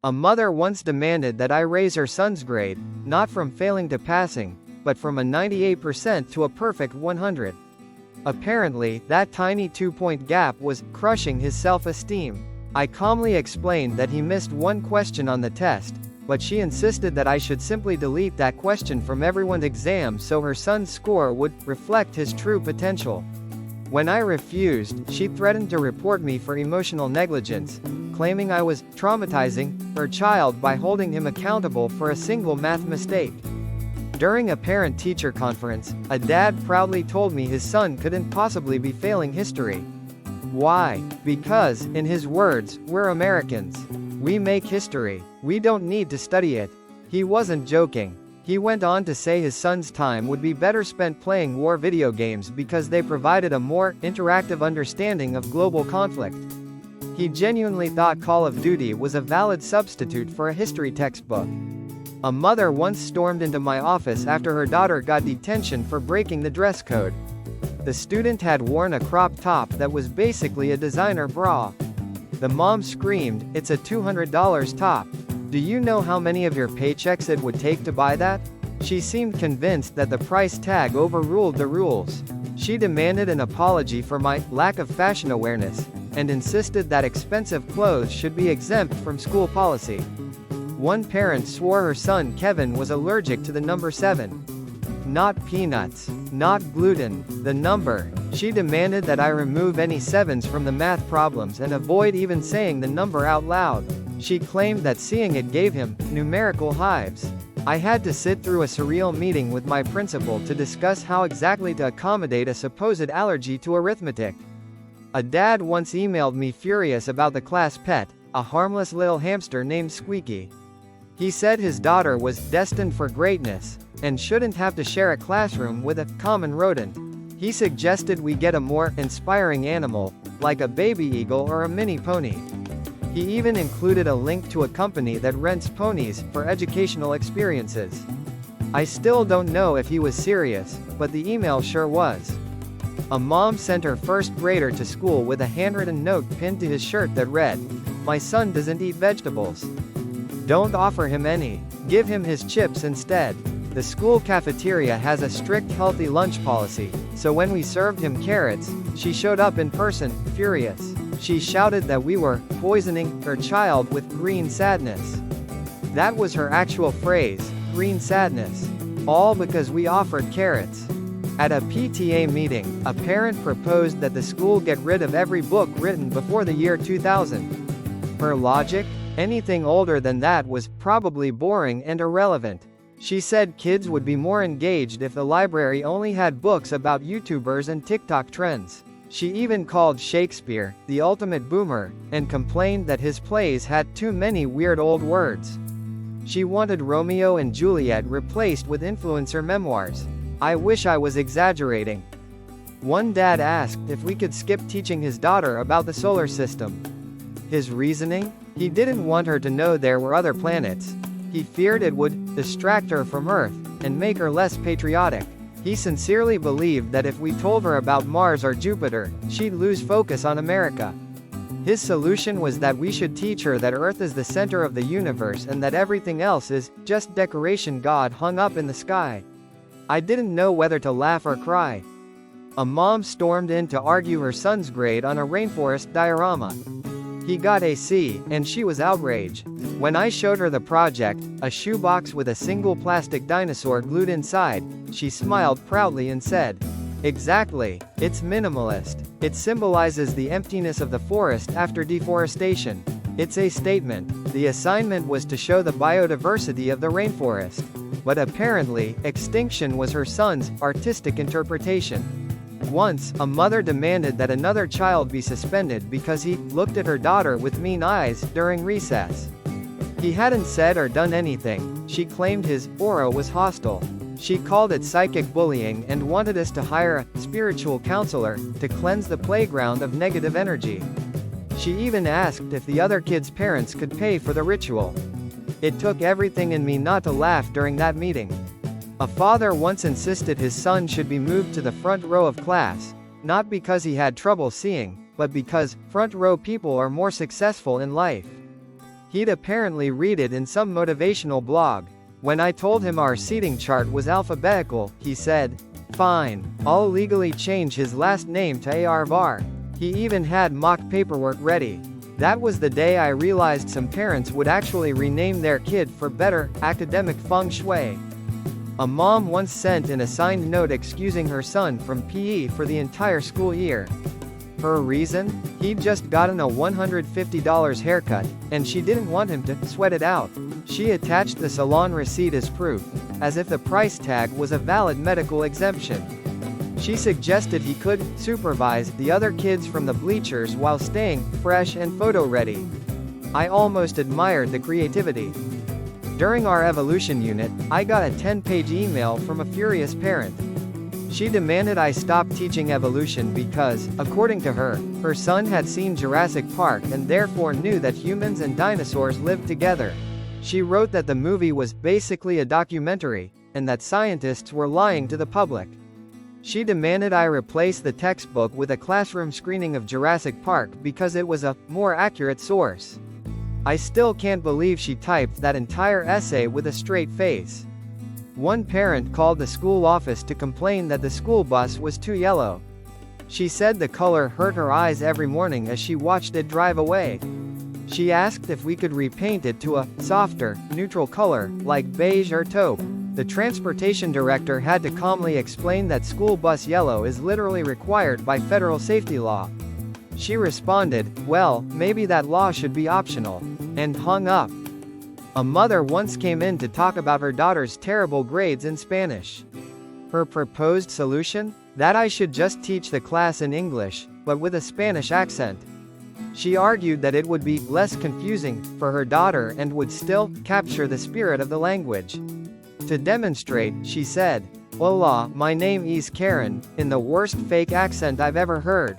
A mother once demanded that I raise her son's grade, not from failing to passing, but from a 98% to a perfect 100. Apparently, that tiny 2-point gap was crushing his self-esteem. I calmly explained that he missed one question on the test, but she insisted that I should simply delete that question from everyone's exam so her son's score would reflect his true potential. When I refused, she threatened to report me for emotional negligence, claiming I was traumatizing her child by holding him accountable for a single math mistake. During a parent-teacher conference, a dad proudly told me his son couldn't possibly be failing history. Why? Because, in his words, we're Americans. We make history. We don't need to study it. He wasn't joking. He went on to say his son's time would be better spent playing war video games because they provided a more interactive understanding of global conflict. He genuinely thought Call of Duty was a valid substitute for a history textbook. A mother once stormed into my office after her daughter got detention for breaking the dress code. The student had worn a crop top that was basically a designer bra. The mom screamed, "It's a $200 top. Do you know how many of your paychecks it would take to buy that?" She seemed convinced that the price tag overruled the rules. She demanded an apology for my lack of fashion awareness, and insisted that expensive clothes should be exempt from school policy. One parent swore her son Kevin was allergic to the number 7. Not peanuts. Not gluten. The number. She demanded that I remove any 7s from the math problems and avoid even saying the number out loud. She claimed that seeing it gave him numerical hives. I had to sit through a surreal meeting with my principal to discuss how exactly to accommodate a supposed allergy to arithmetic. A dad once emailed me furious about the class pet, a harmless little hamster named Squeaky. He said his daughter was destined for greatness, and shouldn't have to share a classroom with a common rodent. He suggested we get a more inspiring animal, like a baby eagle or a mini pony. He even included a link to a company that rents ponies for educational experiences. I still don't know if he was serious, but the email sure was. A mom sent her first grader to school with a handwritten note pinned to his shirt that read, "My son doesn't eat vegetables. Don't offer him any. Give him his chips instead." The school cafeteria has a strict healthy lunch policy, so when we served him carrots, she showed up in person, furious. She shouted that we were poisoning her child with green sadness. That was her actual phrase, green sadness. All because we offered carrots. At a PTA meeting, a parent proposed that the school get rid of every book written before the year 2000. Her logic? Anything older than that was probably boring and irrelevant. She said kids would be more engaged if the library only had books about YouTubers and TikTok trends. She even called Shakespeare the ultimate boomer, and complained that his plays had too many weird old words. She wanted Romeo and Juliet replaced with influencer memoirs. I wish I was exaggerating. One dad asked if we could skip teaching his daughter about the solar system. His reasoning? He didn't want her to know there were other planets. He feared it would distract her from Earth, and make her less patriotic. He sincerely believed that if we told her about Mars or Jupiter, she'd lose focus on America. His solution was that we should teach her that Earth is the center of the universe and that everything else is just decoration God hung up in the sky. I didn't know whether to laugh or cry. A mom stormed in to argue her son's grade on a rainforest diorama. He got a C, and she was outraged. When I showed her the project, a shoebox with a single plastic dinosaur glued inside, she smiled proudly and said, "Exactly, it's minimalist. It symbolizes the emptiness of the forest after deforestation. It's a statement." The assignment was to show the biodiversity of the rainforest. But apparently, extinction was her son's artistic interpretation. Once, a mother demanded that another child be suspended because he looked at her daughter with mean eyes during recess. He hadn't said or done anything. She claimed his aura was hostile. She called it psychic bullying and wanted us to hire a spiritual counselor to cleanse the playground of negative energy. She even asked if the other kids' parents could pay for the ritual. It took everything in me not to laugh during that meeting. A father once insisted his son should be moved to the front row of class, not because he had trouble seeing, but because front row people are more successful in life. He'd apparently read it in some motivational blog. When I told him our seating chart was alphabetical, he said, "Fine, I'll legally change his last name to Arvar." He even had mock paperwork ready. That was the day I realized some parents would actually rename their kid for better academic feng shui. A mom once sent in a signed note excusing her son from PE for the entire school year. Her reason? He'd just gotten a $150 haircut, and she didn't want him to sweat it out. She attached the salon receipt as proof, as if the price tag was a valid medical exemption. She suggested he could supervise the other kids from the bleachers while staying fresh and photo-ready. I almost admired the creativity. During our evolution unit, I got a 10-page email from a furious parent. She demanded I stop teaching evolution because, according to her, her son had seen Jurassic Park and therefore knew that humans and dinosaurs lived together. She wrote that the movie was basically a documentary, and that scientists were lying to the public. She demanded I replace the textbook with a classroom screening of Jurassic Park because it was a more accurate source. I still can't believe she typed that entire essay with a straight face. One parent called the school office to complain that the school bus was too yellow. She said the color hurt her eyes every morning as she watched it drive away. She asked if we could repaint it to a softer, neutral color, like beige or taupe. The transportation director had to calmly explain that school bus yellow is literally required by federal safety law. She responded, "Well, maybe that law should be optional," and hung up. A mother once came in to talk about her daughter's terrible grades in Spanish. Her proposed solution? That I should just teach the class in English, but with a Spanish accent. She argued that it would be less confusing for her daughter and would still capture the spirit of the language. To demonstrate, she said, "Hola, my name is Karen," in the worst fake accent I've ever heard.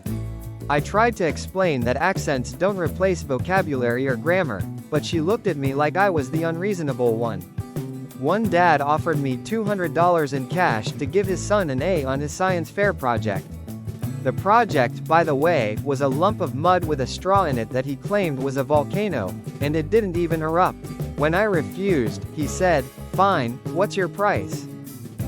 I tried to explain that accents don't replace vocabulary or grammar, but she looked at me like I was the unreasonable one. One dad offered me $200 in cash to give his son an A on his science fair project. The project, by the way, was a lump of mud with a straw in it that he claimed was a volcano, and it didn't even erupt. When I refused, he said, "Fine, what's your price?"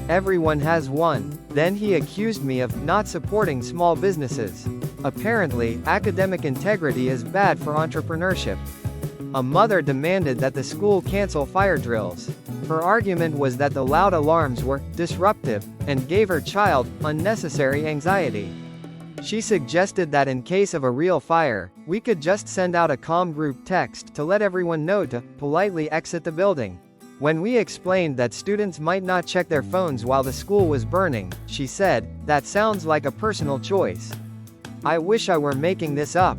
Everyone has one. Then he accused me of not supporting small businesses. Apparently, academic integrity is bad for entrepreneurship. A mother demanded that the school cancel fire drills. Her argument was that the loud alarms were disruptive and gave her child unnecessary anxiety. She suggested that in case of a real fire, we could just send out a calm group text to let everyone know to politely exit the building. When we explained that students might not check their phones while the school was burning, she said, "That sounds like a personal choice. I wish I were making this up."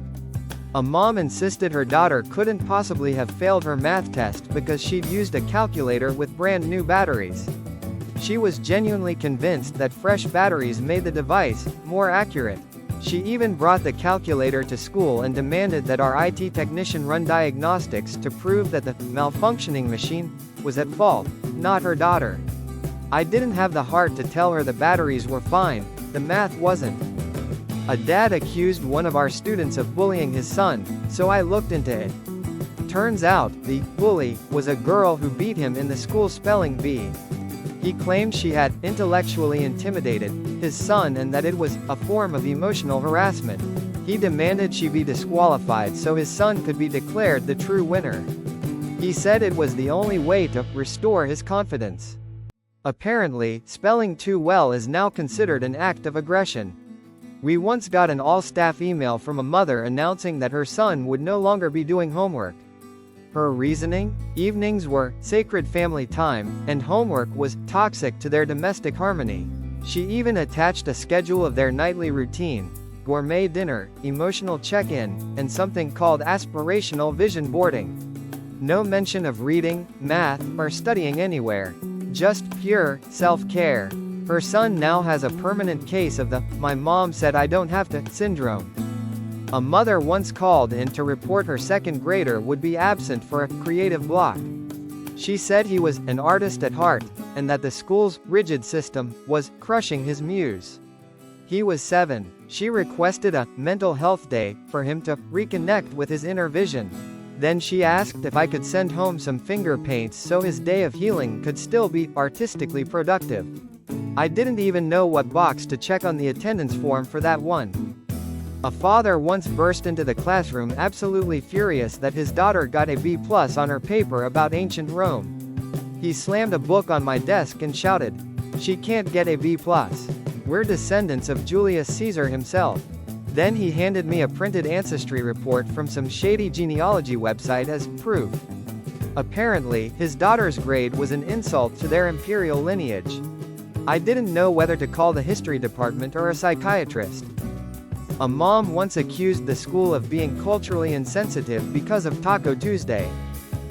A mom insisted her daughter couldn't possibly have failed her math test because she'd used a calculator with brand new batteries. She was genuinely convinced that fresh batteries made the device more accurate. She even brought the calculator to school and demanded that our IT technician run diagnostics to prove that the malfunctioning machine was at fault, not her daughter. I didn't have the heart to tell her the batteries were fine, the math wasn't. A dad accused one of our students of bullying his son, so I looked into it. Turns out, the bully was a girl who beat him in the school spelling bee. He claimed she had intellectually intimidated his son and that it was a form of emotional harassment. He demanded she be disqualified so his son could be declared the true winner. He said it was the only way to restore his confidence. Apparently, spelling too well is now considered an act of aggression. We once got an all-staff email from a mother announcing that her son would no longer be doing homework. Her reasoning? Evenings were sacred family time, and homework was toxic to their domestic harmony. She even attached a schedule of their nightly routine, gourmet dinner, emotional check-in, and something called aspirational vision boarding. No mention of reading, math, or studying anywhere. Just pure self-care. Her son now has a permanent case of the "my mom said I don't have to" syndrome. A mother once called in to report her second grader would be absent for a creative block. She said he was an artist at heart, and that the school's rigid system was crushing his muse. He was 7. She requested a mental health day for him to reconnect with his inner vision. Then she asked if I could send home some finger paints so his day of healing could still be artistically productive. I didn't even know what box to check on the attendance form for that one. A father once burst into the classroom absolutely furious that his daughter got a B+ on her paper about ancient Rome. He slammed a book on my desk and shouted, "She can't get a B+. We're descendants of Julius Caesar himself." Then he handed me a printed ancestry report from some shady genealogy website as proof. Apparently, his daughter's grade was an insult to their imperial lineage. I didn't know whether to call the history department or a psychiatrist. A mom once accused the school of being culturally insensitive because of Taco Tuesday.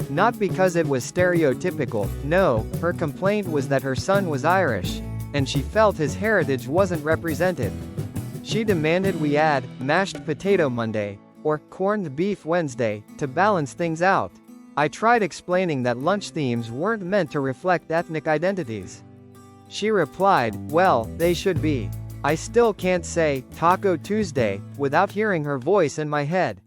Not because it was stereotypical, no, her complaint was that her son was Irish, and she felt his heritage wasn't represented. She demanded we add mashed potato Monday, or corned beef Wednesday, to balance things out. I tried explaining that lunch themes weren't meant to reflect ethnic identities. She replied, "Well, they should be." I still can't say Taco Tuesday without hearing her voice in my head.